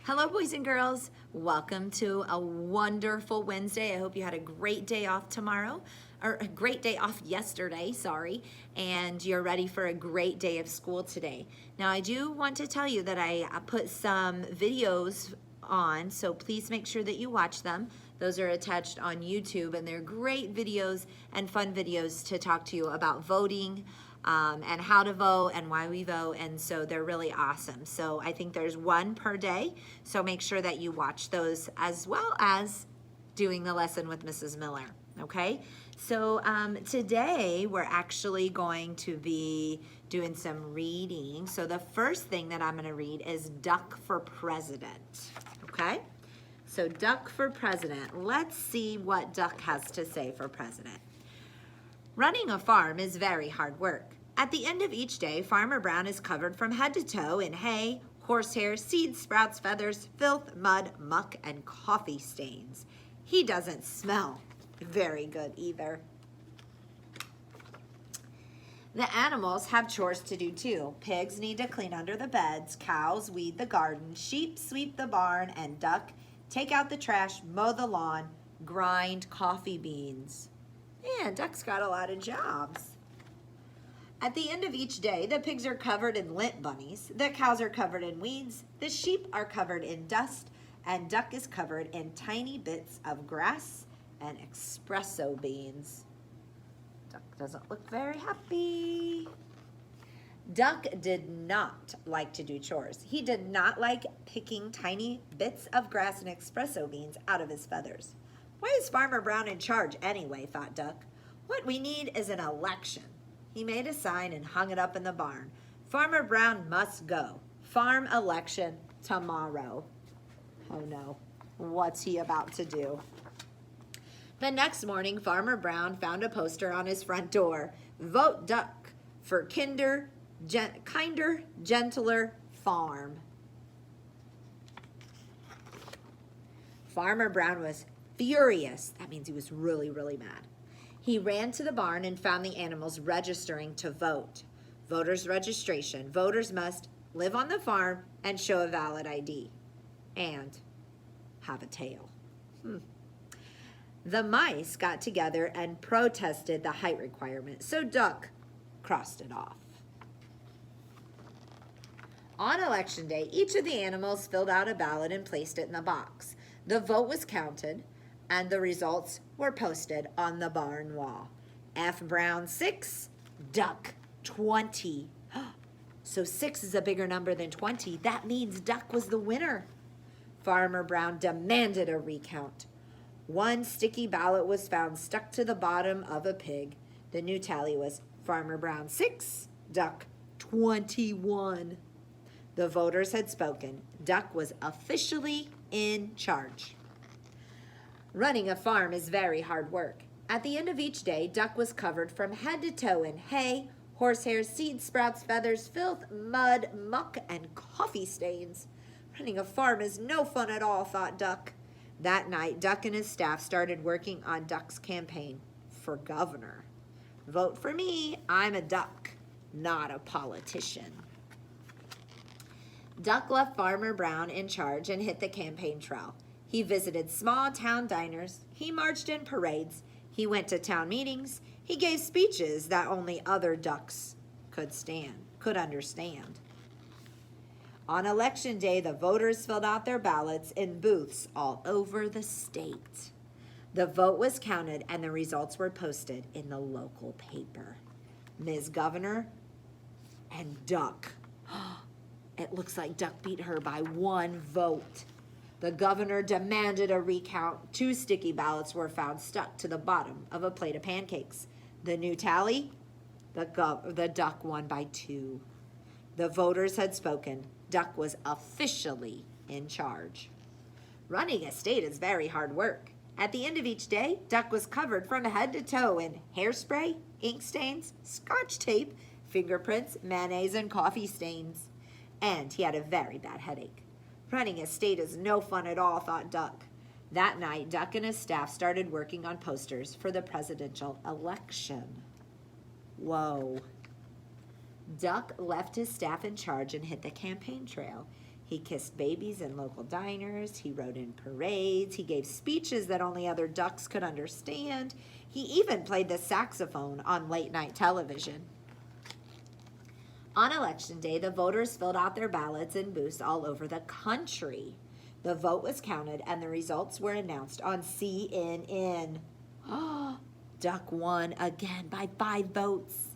Hello, boys and girls. Welcome to a wonderful Wednesday. I hope you had a great day off tomorrow, or a great day off yesterday, sorry, and you're ready for a great day of school today. Now, I do want to tell you that I put some videos on, so please make sure that you watch them. Those are attached on YouTube, and they're great videos and fun videos to talk to you about voting, and how to vote and why we vote, and so they're really awesome. So I think there's one per day, so make sure that you watch those as well as doing the lesson with Mrs. Miller, okay? So today we're actually going to be doing some reading. So the first thing that I'm gonna read is Duck for President, okay? So Duck for President. Let's see what Duck has to say for President. Running a farm is very hard work. At the end of each day, Farmer Brown is covered from head to toe in hay, horsehair, seeds, sprouts, feathers, filth, mud, muck, and coffee stains. He doesn't smell very good either. The animals have chores to do too. Pigs need to clean under the beds, cows weed the garden, sheep sweep the barn, and duck take out the trash, mow the lawn, grind coffee beans. Man, Duck's got a lot of jobs. At the end of each day, the pigs are covered in lint bunnies, the cows are covered in weeds, the sheep are covered in dust, and Duck is covered in tiny bits of grass and espresso beans. Duck doesn't look very happy. Duck did not like to do chores. He did not like picking tiny bits of grass and espresso beans out of his feathers. Why is Farmer Brown in charge anyway, thought Duck. What we need is an election. He made a sign and hung it up in the barn. Farmer Brown must go. Farm election tomorrow. Oh no, what's he about to do? The next morning, Farmer Brown found a poster on his front door. Vote Duck for kinder, gentler farm. Farmer Brown was furious. That means he was really, really mad. He ran to the barn and found the animals registering to vote. Voters registration. Voters must live on the farm and show a valid ID and have a tail. The mice got together and protested the height requirement, so Duck crossed it off. On election day, each of the animals filled out a ballot and placed it in the box. The vote was counted, and the results were posted on the barn wall. F. Brown 6, Duck 20. So 6 is a bigger number than 20. That means Duck was the winner. Farmer Brown demanded a recount. One sticky ballot was found stuck to the bottom of a pig. The new tally was Farmer Brown 6, Duck 21. The voters had spoken. Duck was officially in charge. Running a farm is very hard work. At the end of each day, Duck was covered from head to toe in hay, horsehair, seeds, sprouts, feathers, filth, mud, muck, and coffee stains. Running a farm is no fun at all, thought Duck. That night, Duck and his staff started working on Duck's campaign for governor. Vote for me. I'm a duck, not a politician. Duck left Farmer Brown in charge and hit the campaign trail. He visited small town diners. He marched in parades. He went to town meetings. He gave speeches that only other ducks could understand. On election day, the voters filled out their ballots in booths all over the state. The vote was counted and the results were posted in the local paper. Ms. Governor and Duck. It looks like Duck beat her by 1 vote. The governor demanded a recount. 2 sticky ballots were found stuck to the bottom of a plate of pancakes. The new tally, the Duck won by 2. The voters had spoken. Duck was officially in charge. Running a state is very hard work. At the end of each day, Duck was covered from head to toe in hairspray, ink stains, scotch tape, fingerprints, mayonnaise, and coffee stains. And he had a very bad headache. Running a state is no fun at all, thought Duck. That night, Duck and his staff started working on posters for the presidential election. Whoa. Duck left his staff in charge and hit the campaign trail. He kissed babies in local diners. He rode in parades. He gave speeches that only other ducks could understand. He even played the saxophone on late-night television. On Election Day, the voters filled out their ballots in booths all over the country. The vote was counted, and the results were announced on CNN. Duck won again by 5 votes.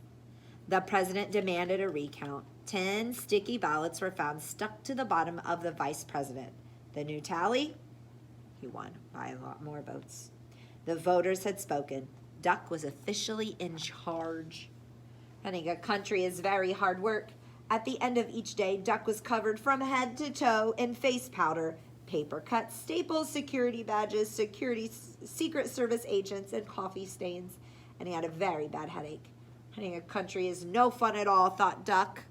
The president demanded a recount. 10 sticky ballots were found stuck to the bottom of the vice president. The new tally? He won by a lot more votes. The voters had spoken. Duck was officially in charge. Running a country is very hard work. At the end of each day, Duck was covered from head to toe in face powder, paper cuts, staples, security badges, Secret Service agents, and coffee stains. And he had a very bad headache. Running a country is no fun at all, thought Duck.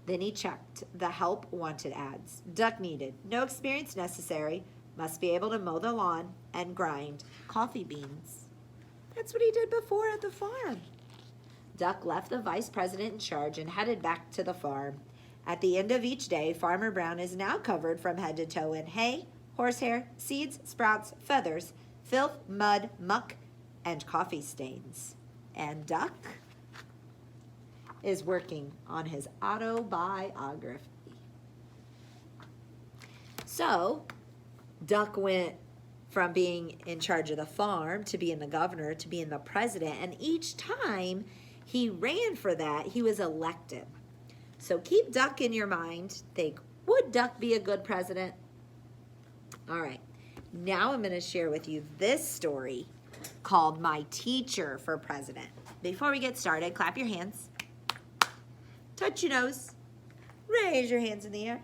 Then he checked the help wanted ads. Duck needed no experience necessary, must be able to mow the lawn and grind coffee beans. That's what he did before at the farm. Duck left the vice president in charge and headed back to the farm. At the end of each day, Farmer Brown is now covered from head to toe in hay, horsehair, seeds, sprouts, feathers, filth, mud, muck, and coffee stains. And Duck is working on his autobiography. So, Duck went from being in charge of the farm to being the governor to being the president, and each time he ran for that, he was elected. So keep Duck in your mind. Think, would Duck be a good president? All right, now I'm going to share with you this story called My Teacher for President. Before we get started, clap your hands, touch your nose, raise your hands in the air,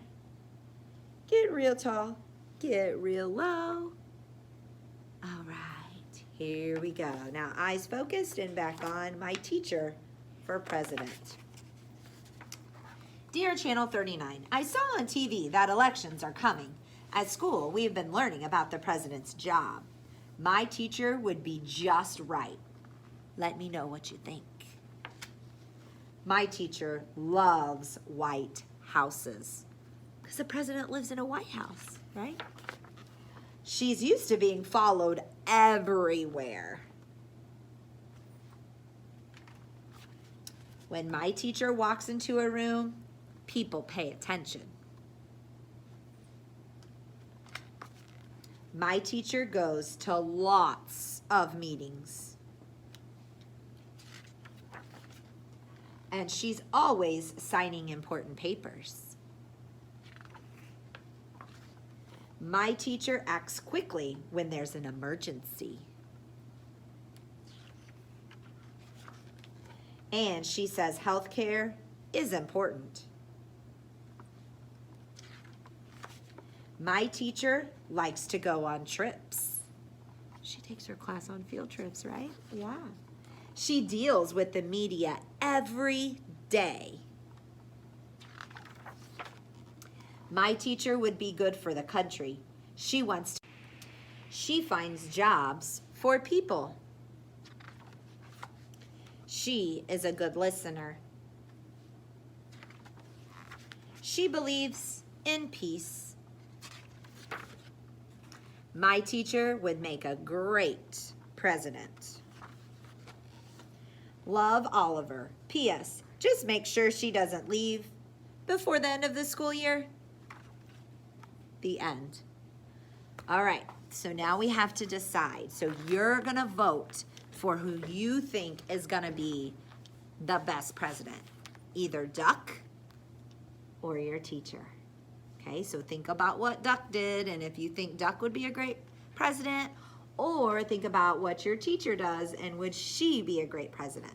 get real tall, get real low. All right, here we go. Now eyes focused and back on My Teacher for President. Dear Channel 39, I saw on TV that elections are coming. At school, we have been learning about the president's job. My teacher would be just right. Let me know what you think. My teacher loves white houses because the president lives in a White House, right? She's used to being followed everywhere. When my teacher walks into a room, people pay attention. My teacher goes to lots of meetings. And she's always signing important papers. My teacher acts quickly when there's an emergency. And she says healthcare is important. My teacher likes to go on trips. She takes her class on field trips, right? Yeah. She deals with the media every day. My teacher would be good for the country. She finds jobs for people. She is a good listener. She believes in peace. My teacher would make a great president. Love, Oliver. P.S. Just make sure she doesn't leave before the end of the school year. The end. All right, so now we have to decide. So you're going to vote for who you think is going to be the best president. Either Duck or your teacher. Okay, so think about what Duck did and if you think Duck would be a great president, or think about what your teacher does and would she be a great president.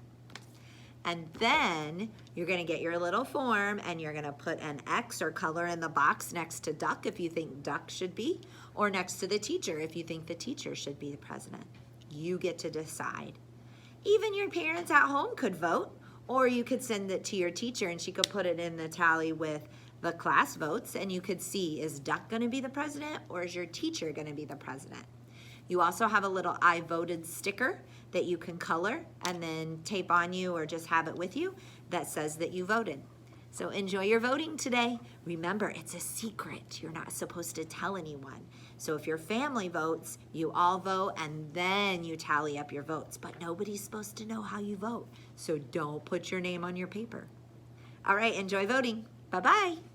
And then you're going to get your little form and you're going to put an X or color in the box next to Duck if you think Duck should be, or next to the teacher if you think the teacher should be the president. You get to decide. Even your parents at home could vote, or you could send it to your teacher and she could put it in the tally with the class votes, and you could see, is Duck going to be the president or is your teacher going to be the president? You also have a little I voted sticker that you can color and then tape on you or just have it with you that says that you voted. So enjoy your voting today. Remember, it's a secret. You're not supposed to tell anyone. So if your family votes, you all vote, and then you tally up your votes. But nobody's supposed to know how you vote. So don't put your name on your paper. All right, enjoy voting. Bye-bye.